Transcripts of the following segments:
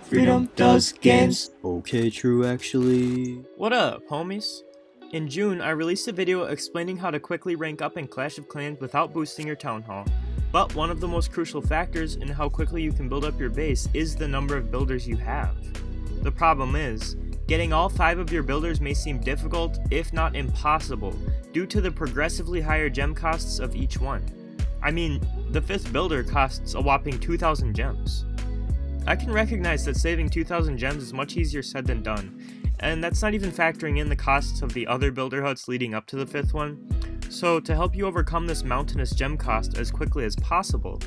Freedom does games. Okay, true actually. What up, homies? In June, I released a video explaining how to quickly rank up in Clash of Clans without boosting your town hall. But one of the most crucial factors in how quickly you can build up your base is the number of builders you have. The problem is, getting all 5 of your builders may seem difficult, if not impossible, due to the progressively higher gem costs of each one. I mean, the 5th builder costs a whopping 2,000 gems. I can recognize that saving 2,000 gems is much easier said than done, and that's not even factoring in the costs of the other builder huts leading up to the 5th one. So to help you overcome this mountainous gem cost as quickly as possible,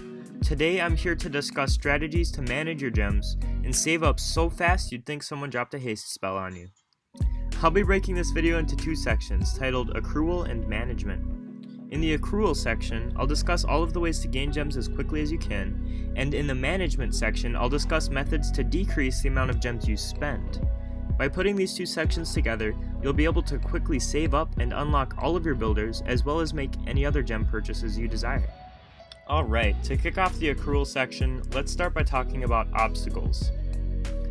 today I'm here to discuss strategies to manage your gems and save up so fast you'd think someone dropped a haste spell on you. I'll be breaking this video into 2 sections titled Accrual and Management. In the Accrual section, I'll discuss all of the ways to gain gems as quickly as you can, and in the Management section, I'll discuss methods to decrease the amount of gems you spend. By putting these 2 sections together, you'll be able to quickly save up and unlock all of your builders, as well as make any other gem purchases you desire. Alright, to kick off the Accrual section, let's start by talking about obstacles.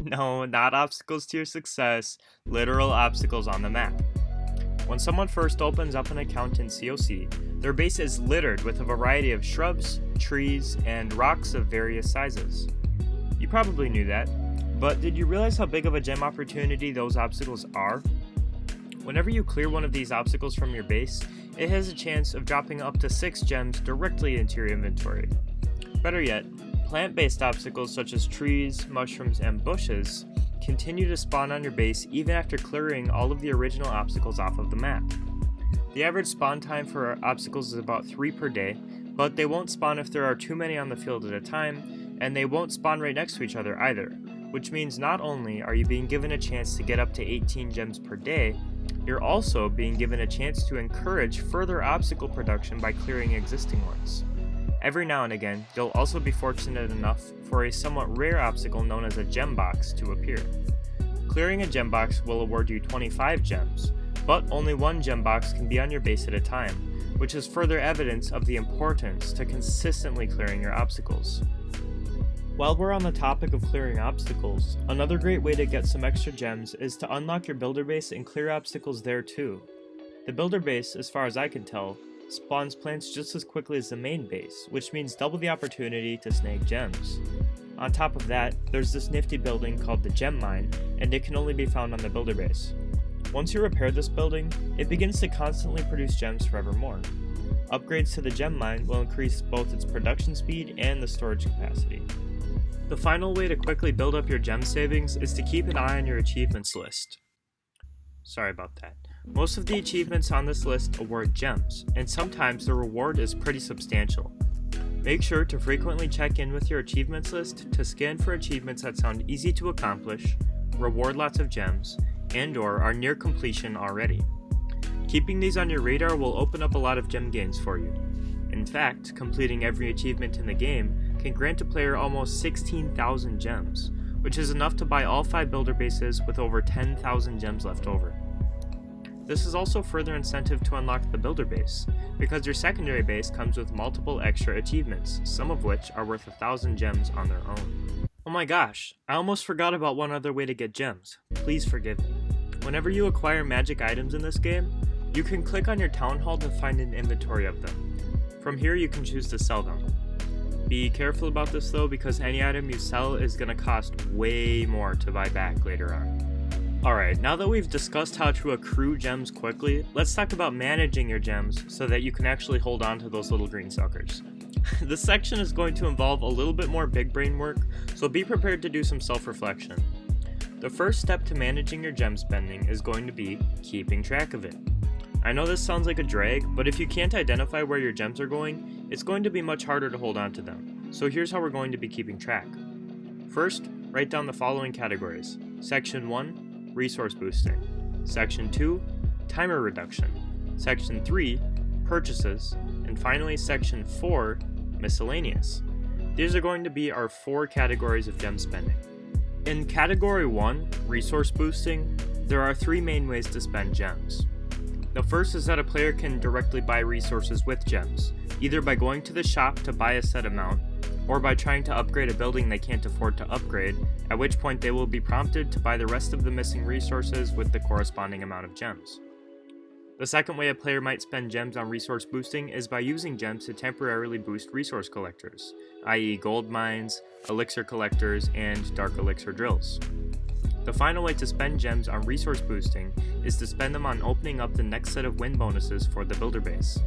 No, not obstacles to your success, literal obstacles on the map. When someone first opens up an account in COC, their base is littered with a variety of shrubs, trees, and rocks of various sizes. You probably knew that, but did you realize how big of a gem opportunity those obstacles are? Whenever you clear one of these obstacles from your base, it has a chance of dropping up to 6 gems directly into your inventory. Better yet, plant-based obstacles such as trees, mushrooms, and bushes continue to spawn on your base even after clearing all of the original obstacles off of the map. The average spawn time for obstacles is about 3 per day, but they won't spawn if there are too many on the field at a time, and they won't spawn right next to each other either, which means not only are you being given a chance to get up to 18 gems per day, you're also being given a chance to encourage further obstacle production by clearing existing ones. Every now and again, you'll also be fortunate enough for a somewhat rare obstacle known as a gem box to appear. Clearing a gem box will award you 25 gems, but only 1 gem box can be on your base at a time, which is further evidence of the importance to consistently clearing your obstacles. While we're on the topic of clearing obstacles, another great way to get some extra gems is to unlock your builder base and clear obstacles there too. The builder base, as far as I can tell, spawns plants just as quickly as the main base, which means double the opportunity to snag gems. On top of that, there's this nifty building called the Gem Mine, and it can only be found on the builder base. Once you repair this building, it begins to constantly produce gems forevermore. Upgrades to the Gem Mine will increase both its production speed and the storage capacity. The final way to quickly build up your gem savings is to keep an eye on your achievements list. Sorry about that. Most of the achievements on this list award gems, and sometimes the reward is pretty substantial. Make sure to frequently check in with your achievements list to scan for achievements that sound easy to accomplish, reward lots of gems, and/or are near completion already. Keeping these on your radar will open up a lot of gem gains for you. In fact, completing every achievement in the game can grant a player almost 16,000 gems, which is enough to buy all 5 builder bases with over 10,000 gems left over. This is also further incentive to unlock the builder base, because your secondary base comes with multiple extra achievements, some of which are worth 1,000 gems on their own. Oh my gosh, I almost forgot about one other way to get gems. Please forgive me. Whenever you acquire magic items in this game, you can click on your town hall to find an inventory of them. From here you can choose to sell them. Be careful about this though, because any item you sell is going to cost way more to buy back later on. Alright, now that we've discussed how to accrue gems quickly, let's talk about managing your gems so that you can actually hold on to those little green suckers. This section is going to involve a little bit more big brain work, so be prepared to do some self-reflection. The first step to managing your gem spending is going to be keeping track of it. I know this sounds like a drag, but if you can't identify where your gems are going, it's going to be much harder to hold on to them. So here's how we're going to be keeping track. First, write down the following categories. Section 1, resource boosting. Section 2, timer reduction. Section 3, purchases. And finally, Section 4, miscellaneous. These are going to be our 4 categories of gem spending. In Category 1, resource boosting, there are 3 main ways to spend gems. The first is that a player can directly buy resources with gems, either by going to the shop to buy a set amount, or by trying to upgrade a building they can't afford to upgrade, at which point they will be prompted to buy the rest of the missing resources with the corresponding amount of gems. The second way a player might spend gems on resource boosting is by using gems to temporarily boost resource collectors, i.e. gold mines, elixir collectors, and dark elixir drills. The final way to spend gems on resource boosting is to spend them on opening up the next set of win bonuses for the builder base.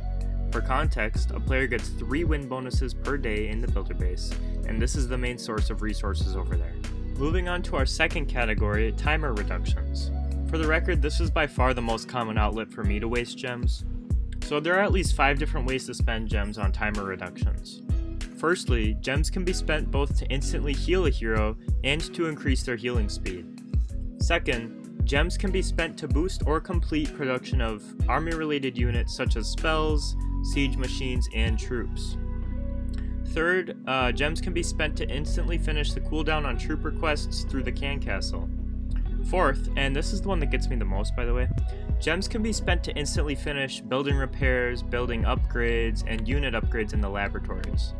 For context, a player gets 3 win bonuses per day in the builder base, and this is the main source of resources over there. Moving on to our second category, timer reductions. For the record, this is by far the most common outlet for me to waste gems. So there are at least 5 different ways to spend gems on timer reductions. Firstly, gems can be spent both to instantly heal a hero and to increase their healing speed. Second, gems can be spent to boost or complete production of army-related units such as spells, siege machines, and troops. Third, gems can be spent to instantly finish the cooldown on troop requests through the can castle. Fourth, and this is the one that gets me the most by the way, gems can be spent to instantly finish building repairs, building upgrades, and unit upgrades in the laboratories.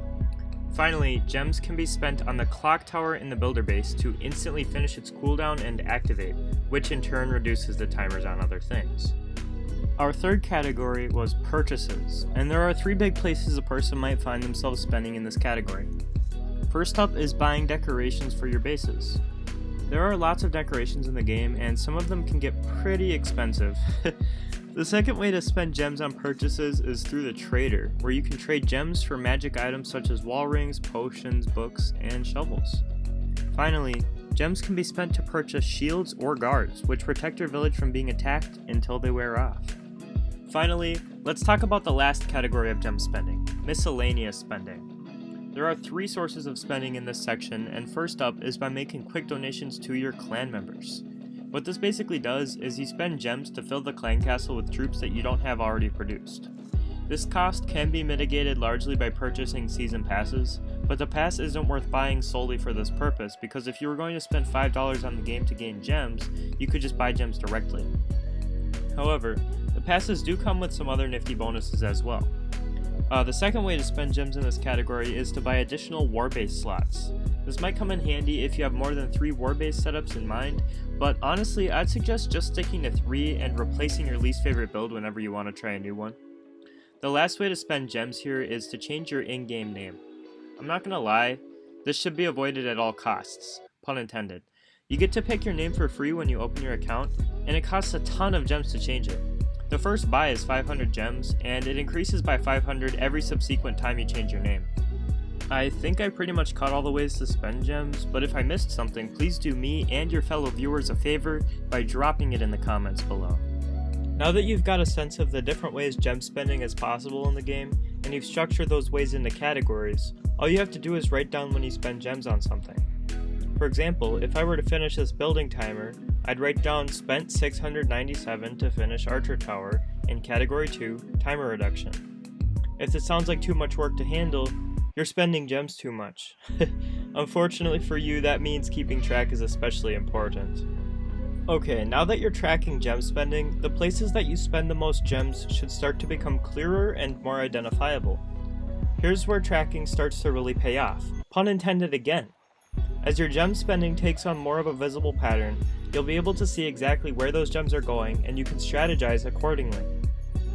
Finally, gems can be spent on the clock tower in the builder base to instantly finish its cooldown and activate, which in turn reduces the timers on other things. Our third category was purchases, and there are 3 big places a person might find themselves spending in this category. First up is buying decorations for your bases. There are lots of decorations in the game, and some of them can get pretty expensive. The second way to spend gems on purchases is through the trader, where you can trade gems for magic items such as wall rings, potions, books, and shovels. Finally, gems can be spent to purchase shields or guards, which protect your village from being attacked until they wear off. Finally, let's talk about the last category of gem spending, miscellaneous spending. There are 3 sources of spending in this section, and first up is by making quick donations to your clan members. What this basically does is you spend gems to fill the clan castle with troops that you don't have already produced. This cost can be mitigated largely by purchasing season passes, but the pass isn't worth buying solely for this purpose because if you were going to spend $5 on the game to gain gems, you could just buy gems directly. However, the passes do come with some other nifty bonuses as well. The second way to spend gems in this category is to buy additional warbase slots. This might come in handy if you have more than 3 warbase setups in mind, but honestly I'd suggest just sticking to 3 and replacing your least favorite build whenever you want to try a new one. The last way to spend gems here is to change your in-game name. I'm not gonna lie, this should be avoided at all costs, pun intended. You get to pick your name for free when you open your account, and it costs a ton of gems to change it. The first buy is 500 gems, and it increases by 500 every subsequent time you change your name. I think I pretty much cut all the ways to spend gems, but if I missed something, please do me and your fellow viewers a favor by dropping it in the comments below. Now that you've got a sense of the different ways gem spending is possible in the game, and you've structured those ways into categories, all you have to do is write down when you spend gems on something. For example, if I were to finish this building timer, I'd write down spent 697 to finish Archer Tower in Category 2, Timer Reduction. If this sounds like too much work to handle, you're spending gems too much. Unfortunately for you, that means keeping track is especially important. Okay, now that you're tracking gem spending, the places that you spend the most gems should start to become clearer and more identifiable. Here's where tracking starts to really pay off. Pun intended again. As your gem spending takes on more of a visible pattern, you'll be able to see exactly where those gems are going and you can strategize accordingly.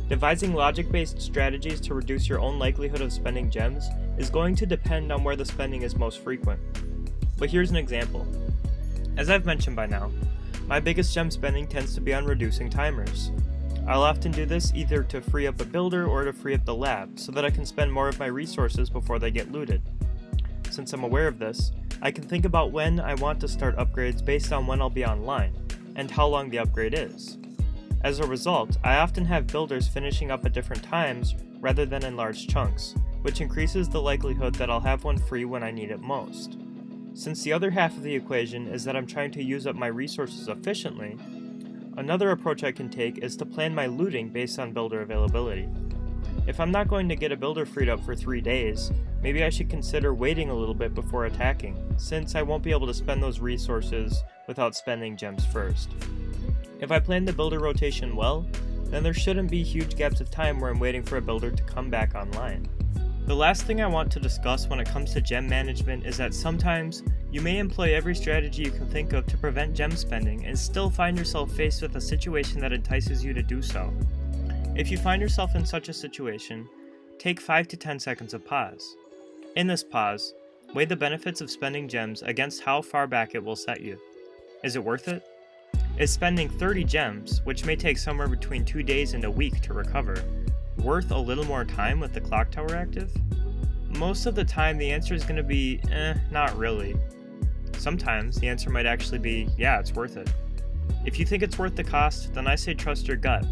Devising logic-based strategies to reduce your own likelihood of spending gems is going to depend on where the spending is most frequent. But here's an example. As I've mentioned by now, my biggest gem spending tends to be on reducing timers. I'll often do this either to free up a builder or to free up the lab, so that I can spend more of my resources before they get looted. Since I'm aware of this, I can think about when I want to start upgrades based on when I'll be online, and how long the upgrade is. As a result, I often have builders finishing up at different times rather than in large chunks, which increases the likelihood that I'll have one free when I need it most. Since the other half of the equation is that I'm trying to use up my resources efficiently, another approach I can take is to plan my looting based on builder availability. If I'm not going to get a builder freed up for 3 days, maybe I should consider waiting a little bit before attacking, since I won't be able to spend those resources without spending gems first. If I plan the builder rotation well, then there shouldn't be huge gaps of time where I'm waiting for a builder to come back online. The last thing I want to discuss when it comes to gem management is that sometimes you may employ every strategy you can think of to prevent gem spending and still find yourself faced with a situation that entices you to do so. If you find yourself in such a situation, take 5 to 10 seconds of pause. In this pause, weigh the benefits of spending gems against how far back it will set you. Is it worth it? Is spending 30 gems, which may take somewhere between 2 days and a week to recover, worth a little more time with the clock tower active? Most of the time the answer is going to be, not really. Sometimes the answer might actually be, yeah, it's worth it. If you think it's worth the cost, then I say trust your gut.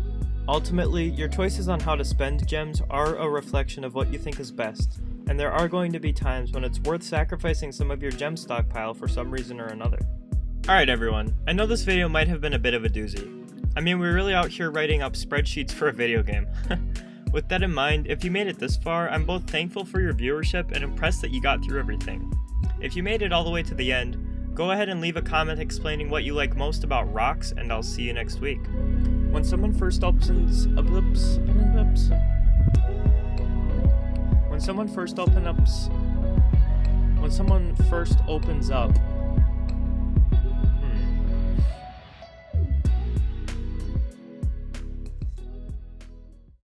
Ultimately, your choices on how to spend gems are a reflection of what you think is best, and there are going to be times when it's worth sacrificing some of your gem stockpile for some reason or another. Alright everyone, I know this video might have been a bit of a doozy. I mean, we're really out here writing up spreadsheets for a video game. With that in mind, if you made it this far, I'm both thankful for your viewership and impressed that you got through everything. If you made it all the way to the end, go ahead and leave a comment explaining what you like most about rocks, and I'll see you next week. When someone first opens up